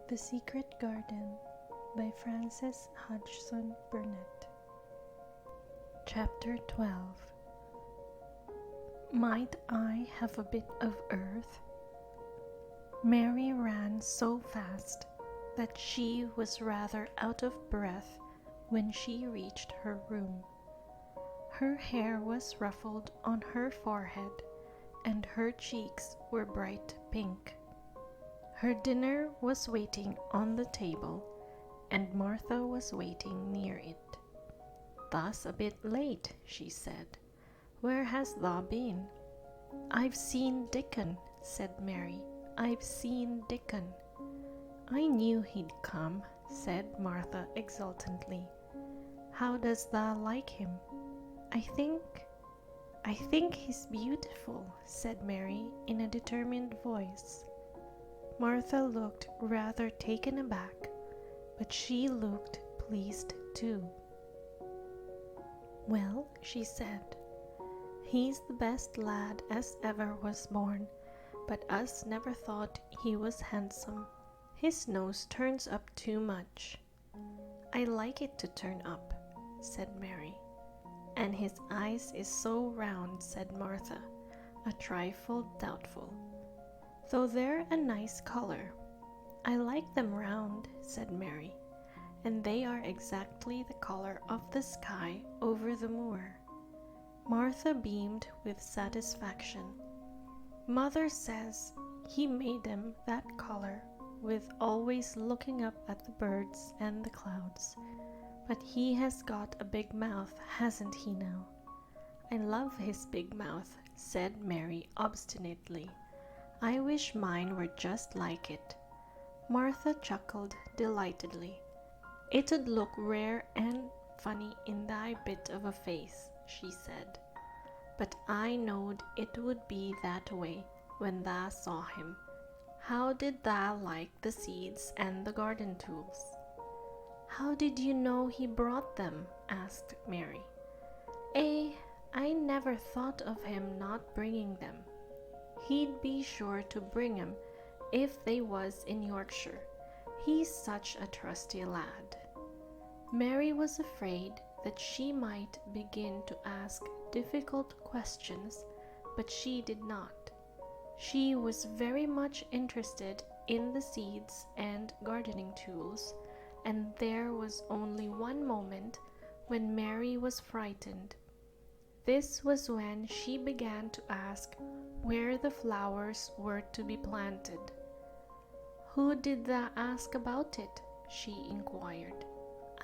The Secret Garden by Frances Hodgson Burnett. Chapter 12. Might I have a bit of earth? Mary ran so fast that she was rather out of breath when she reached her room. Her hair was ruffled on her forehead, and her cheeks were bright pink. Her dinner was waiting on the table, and Martha was waiting near it. "Thus a bit late," she said. "Where hast thou been?" "I've seen Dickon," said Mary. "I've seen Dickon." "I knew he'd come," said Martha exultantly. "How dost thou like him?" I think he's beautiful," said Mary in a determined voice. Martha looked rather taken aback, but she looked pleased too. "Well," she said, "he's the best lad as ever was born, but us never thought he was handsome. His nose turns up too much." "I like it to turn up," said Mary. "And his eyes is so round," said Martha, a trifle doubtful, "though they're a nice color." "I like them round," said Mary, "and they are exactly the color of the sky over the moor." Martha beamed with satisfaction. "Mother says he made them that color with always looking up at the birds and the clouds. But he has got a big mouth, hasn't he now?" "I love his big mouth," said Mary obstinately. "I wish mine were just like it." Martha chuckled delightedly. "It'd look rare and funny in thy bit of a face," she said. "But I knowed it would be that way when thou saw him. How did thou like the seeds and the garden tools?" "How did you know he brought them?" asked Mary. I never thought of him not bringing them. He'd be sure to bring 'em if they was in Yorkshire. He's such a trusty lad." Mary was afraid that she might begin to ask difficult questions, but she did not. She was very much interested in the seeds and gardening tools, and there was only one moment when Mary was frightened. This was when she began to ask where the flowers were to be planted. "Who did thou ask about it?" she inquired.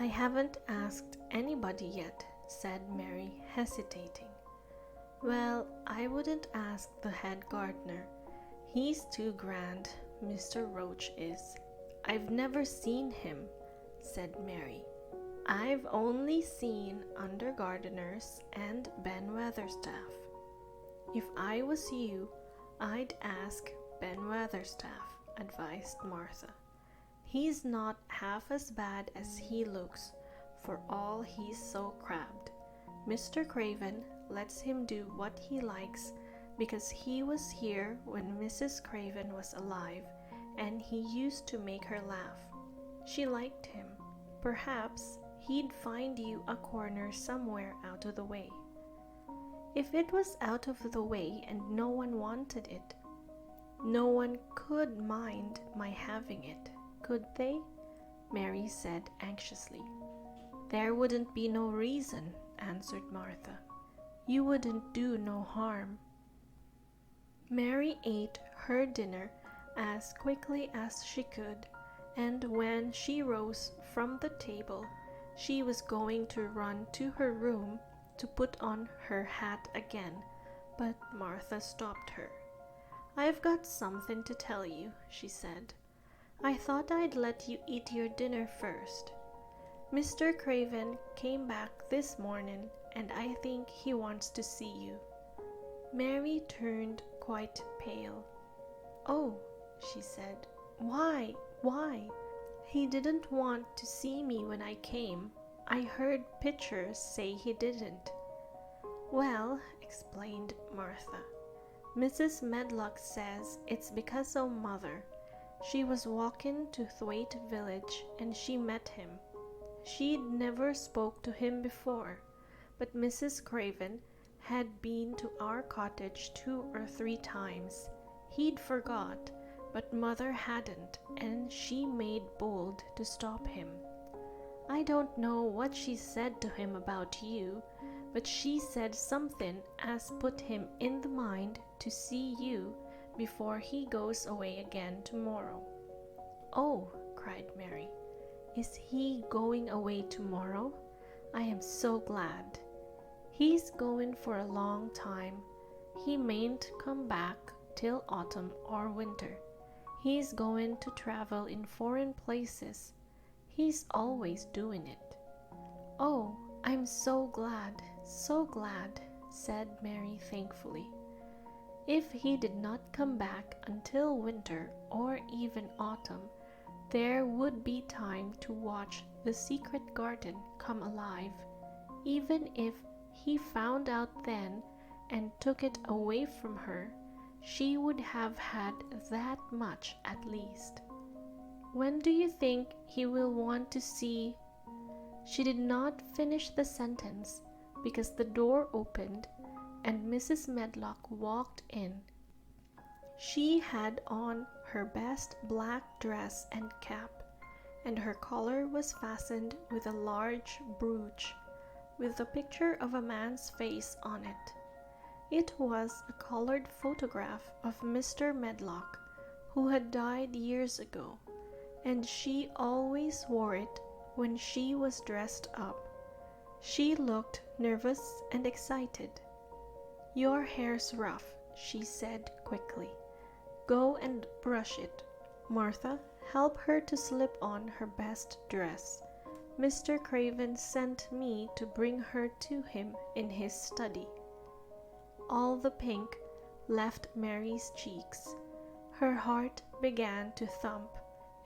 "I haven't asked anybody yet," said Mary, hesitating. "Well, I wouldn't ask the head gardener. He's too grand, Mr. Roach is." "I've never seen him," said Mary. "I've only seen under gardeners and Ben Weatherstaff." "If I was you, I'd ask Ben Weatherstaff," advised Martha. "He's not half as bad as he looks, for all he's so crabbed. Mr. Craven lets him do what he likes because he was here when Mrs. Craven was alive, and he used to make her laugh. She liked him. Perhaps he'd find you a corner somewhere out of the way." "If it was out of the way and no one wanted it, no one could mind my having it, could they?" Mary said anxiously. "There wouldn't be no reason," answered Martha. "You wouldn't do no harm." Mary ate her dinner as quickly as she could, and when she rose from the table, she was going to run to her room to put on her hat again, but Martha stopped her. "I've got something to tell you," she said. "I thought I'd let you eat your dinner first. Mr. Craven came back this morning, and I think he wants to see you." Mary turned quite pale. "Oh," she said. Why? "He didn't want to see me when I came. I heard Pitcher say he didn't." "Well," explained Martha, "Mrs. Medlock says it's because o' Mother. She was walking to Thwaite village and she met him. She'd never spoke to him before, but Mrs. Craven had been to our cottage 2 or 3 times. He'd forgot, but Mother hadn't, and she made bold to stop him. I don't know what she said to him about you, but she said something as put him in the mind to see you before he goes away again tomorrow. Oh, cried Mary, is he going away tomorrow? I am so glad. He's going for a long time. He mayn't come back till autumn or winter. He's going to travel in foreign places. He's always doing it. Oh, I'm so glad, said Mary thankfully. If he did not come back until winter or even autumn, there would be time to watch the secret garden come alive. Even if he found out then and took it away from her, she would have had that much at least. When do you think he will want to see? She did not finish the sentence because the door opened and Mrs. Medlock walked in. She had on her best black dress and cap, and her collar was fastened with a large brooch with the picture of a man's face on it. It was a colored photograph of Mr. Medlock, who had died years ago, and she always wore it when she was dressed up. She looked nervous and excited. Your hair's rough, she said quickly. Go and brush it. Martha, help her to slip on her best dress. Mr. Craven sent me to bring her to him in his study. All the pink left Mary's cheeks. Her heart began to thump,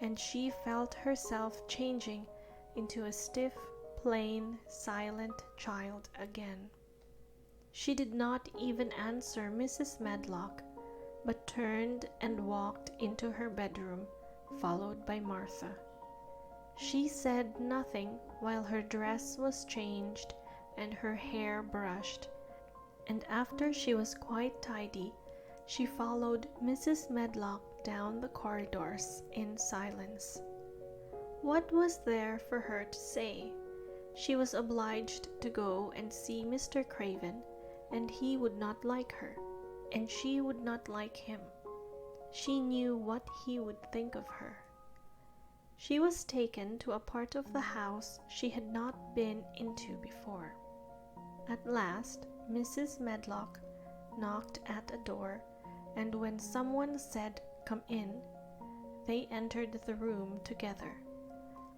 and she felt herself changing into a stiff, plain, silent child again. She did not even answer Mrs. Medlock, but turned and walked into her bedroom, followed by Martha. She said nothing while her dress was changed and her hair brushed, and after she was quite tidy, she followed Mrs. Medlock down the corridors in silence. What was there for her to say? She was obliged to go and see Mr. Craven, and he would not like her, and she would not like him. She knew what he would think of her. She was taken to a part of the house she had not been into before. At last, Mrs. Medlock knocked at a door, and when someone said, "Come in," they entered the room together.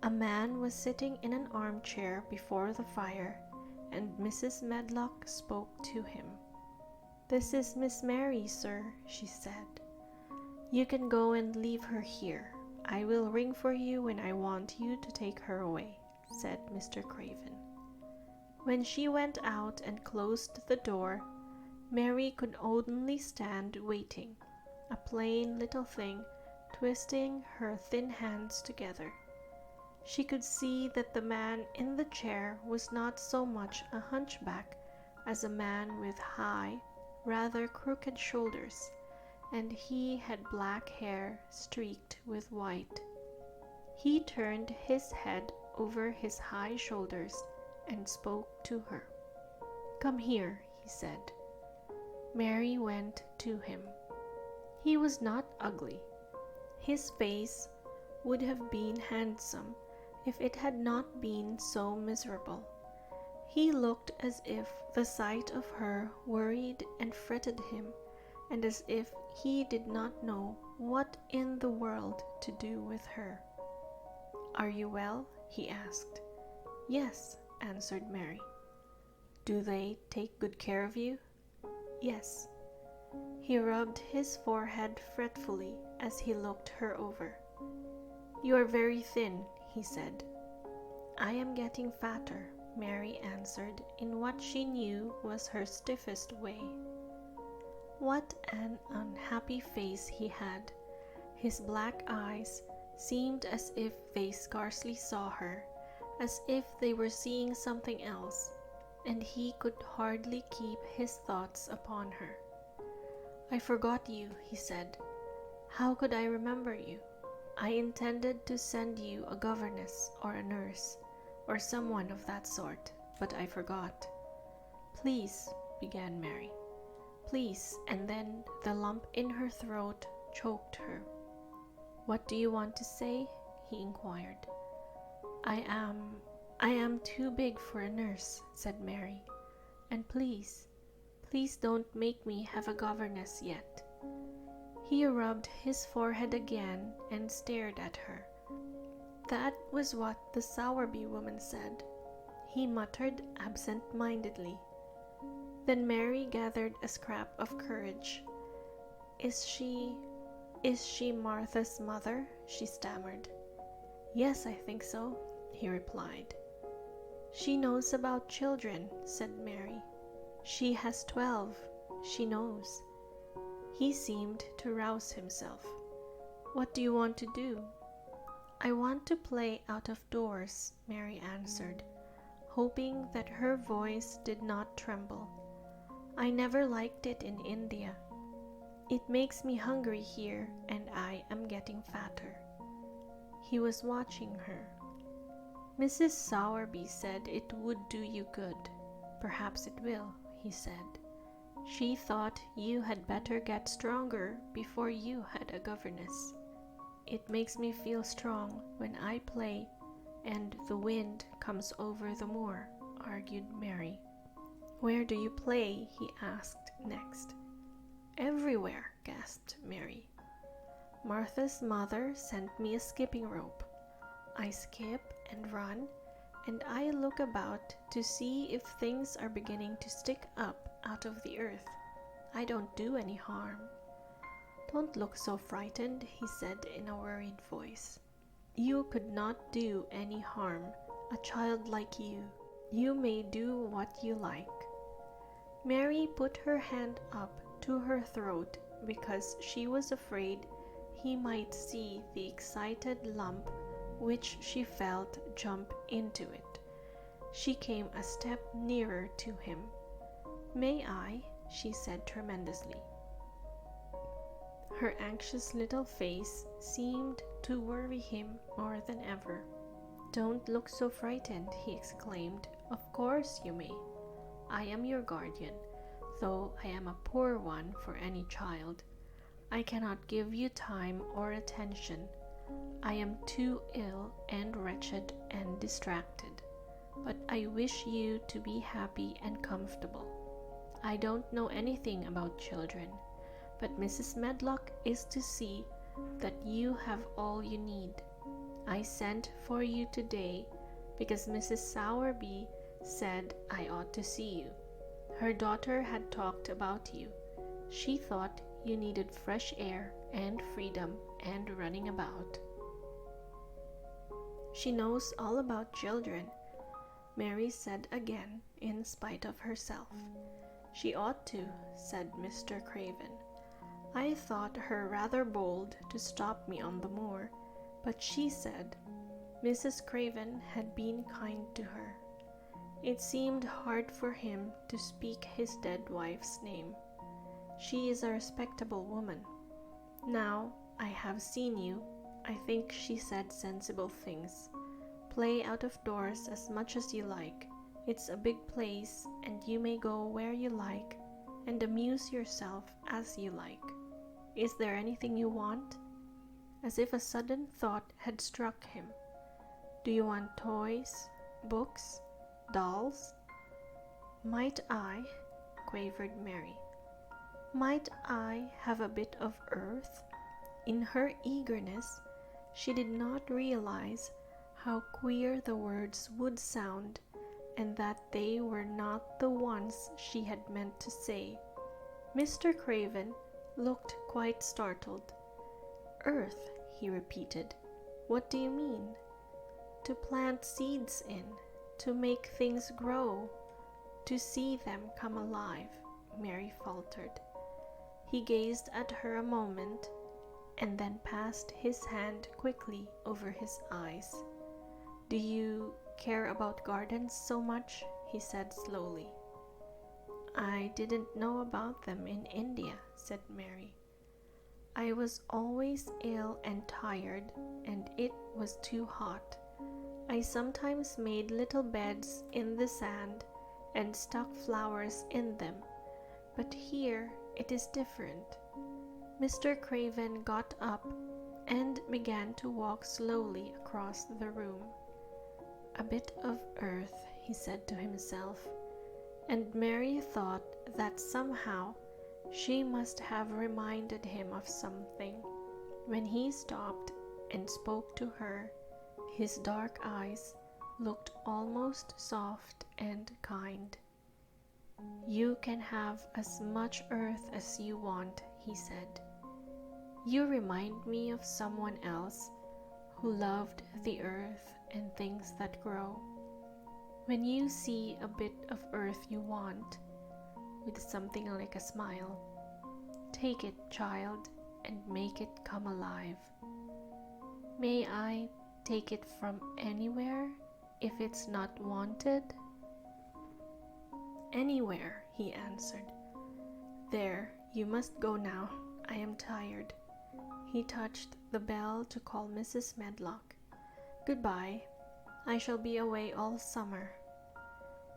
A man was sitting in an armchair before the fire, and Mrs. Medlock spoke to him. "This is Miss Mary, sir," she said. "You can go and leave her here. I will ring for you when I want you to take her away," said Mr. Craven. When she went out and closed the door, Mary could only stand waiting, a plain little thing, twisting her thin hands together. She could see that the man in the chair was not so much a hunchback as a man with high, rather crooked shoulders, and he had black hair streaked with white. He turned his head over his high shoulders and spoke to her. "Come here," he said. Mary went to him. He was not ugly. His face would have been handsome if it had not been so miserable. He looked as if the sight of her worried and fretted him, and as if he did not know what in the world to do with her. "Are you well?" he asked. "Yes," answered Mary. "Do they take good care of you?" "Yes." He rubbed his forehead fretfully as he looked her over. "You are very thin," he said. "I am getting fatter," Mary answered in what she knew was her stiffest way. What an unhappy face he had! His black eyes seemed as if they scarcely saw her, as if they were seeing something else, and he could hardly keep his thoughts upon her. "I forgot you," he said. "How could I remember you? I intended to send you a governess or a nurse, or someone of that sort, but I forgot." "Please," began Mary. "Please," and then the lump in her throat choked her. "What do you want to say?" he inquired. I am too big for a nurse," said Mary. "And please don't make me have a governess yet." He rubbed his forehead again and stared at her. That was what the Sowerby woman said. He muttered absent-mindedly. Then Mary gathered a scrap of courage. Is she Martha's mother?" she stammered. "Yes, I think so," he replied. "She knows about children," said Mary. "She has 12. She knows." He seemed to rouse himself. "What do you want to do?" "I want to play out of doors," Mary answered, hoping that her voice did not tremble. "I never liked it in India. It makes me hungry here, and I am getting fatter." He was watching her. "Mrs. Sowerby said it would do you good. Perhaps it will," he said. "She thought you had better get stronger before you had a governess." "It makes me feel strong when I play and the wind comes over the moor," argued Mary. "Where do you play?" he asked next. "Everywhere," gasped Mary. "Martha's mother sent me a skipping rope. I skip and run, and I look about to see if things are beginning to stick up out of the earth. I don't do any harm." "Don't look so frightened," he said in a worried voice. "You could not do any harm, a child like you. You may do what you like." Mary put her hand up to her throat because she was afraid he might see the excited lump which she felt jump into it. She came a step nearer to him. "May I?" she said tremulously. Her anxious little face seemed to worry him more than ever. "Don't look so frightened," he exclaimed. "Of course you may. I am your guardian, though I am a poor one for any child. I cannot give you time or attention. I am too ill and wretched and distracted, but I wish you to be happy and comfortable. I don't know anything about children, but Mrs. Medlock is to see that you have all you need. I sent for you today because Mrs. Sowerby said I ought to see you. Her daughter had talked about you. She thought you needed fresh air and freedom and running about." "She knows all about children," Mary said again, in spite of herself. "She ought to," said Mr. Craven. "I thought her rather bold to stop me on the moor, but she said Mrs. Craven had been kind to her." It seemed hard for him to speak his dead wife's name. "She is a respectable woman. Now I have seen you, I think she said sensible things. Play out of doors as much as you like. It's a big place, and you may go where you like and amuse yourself as you like. Is there anything you want?" As if a sudden thought had struck him. "Do you want toys, books, dolls?" "Might I," quavered Mary, "might I have a bit of earth?" In her eagerness, she did not realize how queer the words would sound, and that they were not the ones she had meant to say. Mr. Craven looked quite startled. "Earth," he repeated. "What do you mean?" "To plant seeds in, to make things grow, to see them come alive," Mary faltered. He gazed at her a moment, and then passed his hand quickly over his eyes. "Do you care about gardens so much?" he said slowly. "I didn't know about them in India," said Mary. "I was always ill and tired, and it was too hot. I sometimes made little beds in the sand and stuck flowers in them, but here it is different." Mr. Craven got up and began to walk slowly across the room. "A bit of earth," he said to himself, and Mary thought that somehow she must have reminded him of something. When he stopped and spoke to her, his dark eyes looked almost soft and kind. "You can have as much earth as you want," he said. "You remind me of someone else who loved the earth and things that grow. When you see a bit of earth you want," with something like a smile, "take it, child, and make it come alive." "May I take it from anywhere if it's not wanted?" "Anywhere," he answered. "There, you must go now. I am tired." He touched the bell to call Mrs. Medlock. "Goodbye. I shall be away all summer."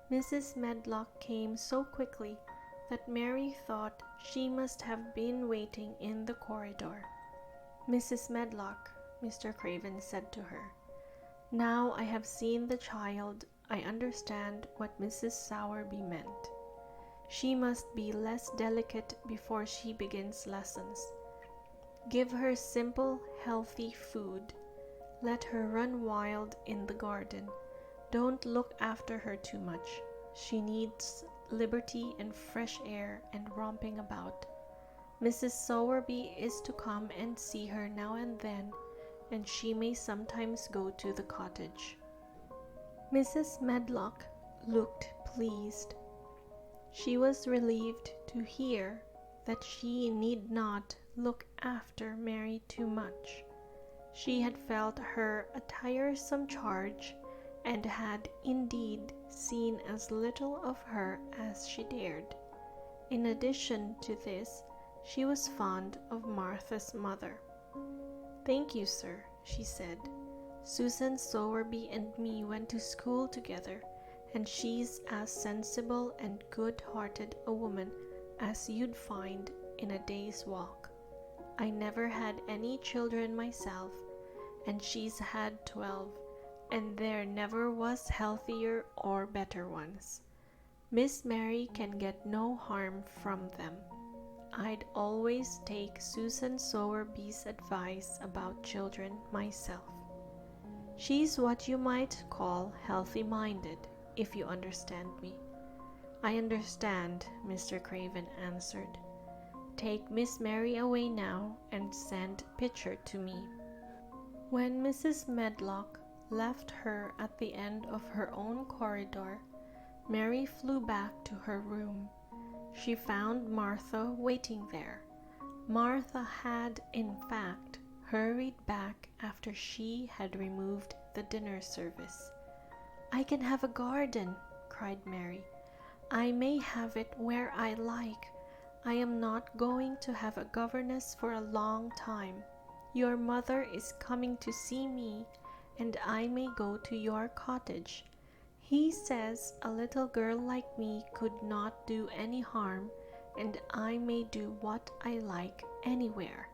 Mrs. Medlock came so quickly that Mary thought she must have been waiting in the corridor. "Mrs. Medlock," Mr. Craven said to her, "now I have seen the child, I understand what Mrs. Sowerby meant. She must be less delicate before she begins lessons. Give her simple, healthy food. Let her run wild in the garden. Don't look after her too much. She needs liberty and fresh air and romping about. Mrs. Sowerby is to come and see her now and then, and she may sometimes go to the cottage." Mrs. Medlock looked pleased. She was relieved to hear that she need not look after Mary too much. She had felt her a tiresome charge, and had indeed seen as little of her as she dared. In addition to this, she was fond of Martha's mother. "Thank you, sir," she said. "Susan Sowerby and me went to school together, and she's as sensible and good-hearted a woman as you'd find in a day's walk. I never had any children myself, and she's had 12, and there never was healthier or better ones. Miss Mary can get no harm from them. I'd always take Susan Sowerby's advice about children myself. She's what you might call healthy-minded, if you understand me." "I understand," Mr. Craven answered. "Take Miss Mary away now and send Pitcher to me." When Mrs. Medlock left her at the end of her own corridor, Mary flew back to her room. She found Martha waiting there. Martha had, in fact, hurried back after she had removed the dinner service. "I can have a garden," cried Mary. "I may have it where I like. I am not going to have a governess for a long time. Your mother is coming to see me, and I may go to your cottage. He says a little girl like me could not do any harm, and I may do what I like anywhere."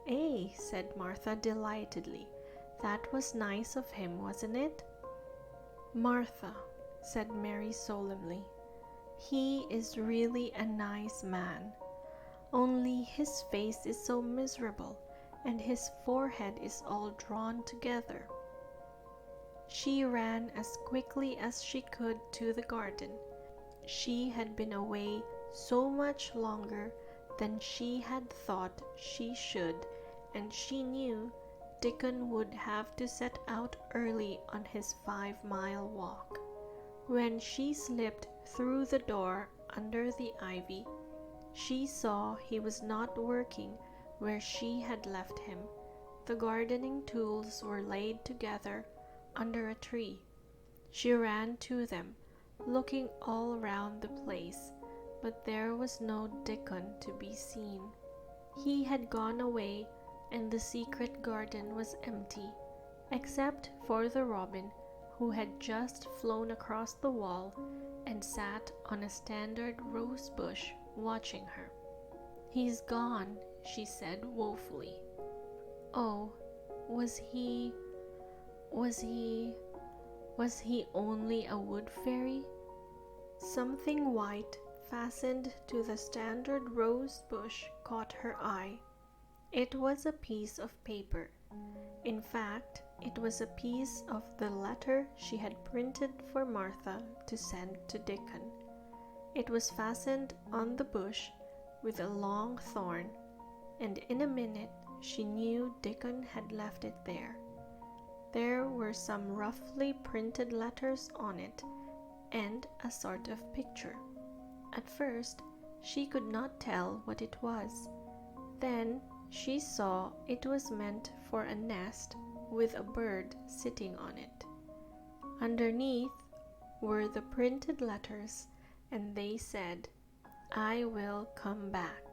"Eh," said Martha delightedly. "That was nice of him, wasn't it?" "Martha," said Mary solemnly, "he is really a nice man. Only his face is so miserable, and his forehead is all drawn together." She ran as quickly as she could to the garden. She had been away so much longer than she had thought she should, and she knew Dickon would have to set out early on his 5-mile walk. When she slipped through the door under the ivy, she saw he was not working, where she had left him. The gardening tools were laid together under a tree. She ran to them, looking all round the place, but there was no Dickon to be seen. He had gone away, and the secret garden was empty, except for the robin, who had just flown across the wall and sat on a standard rose bush watching her. "He's gone," she said woefully. "Oh, was he only a wood fairy?" Something white fastened to the standard rose bush caught her eye. It was a piece of paper. In fact, it was a piece of the letter she had printed for Martha to send to Dickon. It was fastened on the bush with a long thorn, and in a minute she knew Dickon had left it there. There were some roughly printed letters on it, and a sort of picture. At first, she could not tell what it was. Then she saw it was meant for a nest with a bird sitting on it. Underneath were the printed letters, and they said, "I will come back."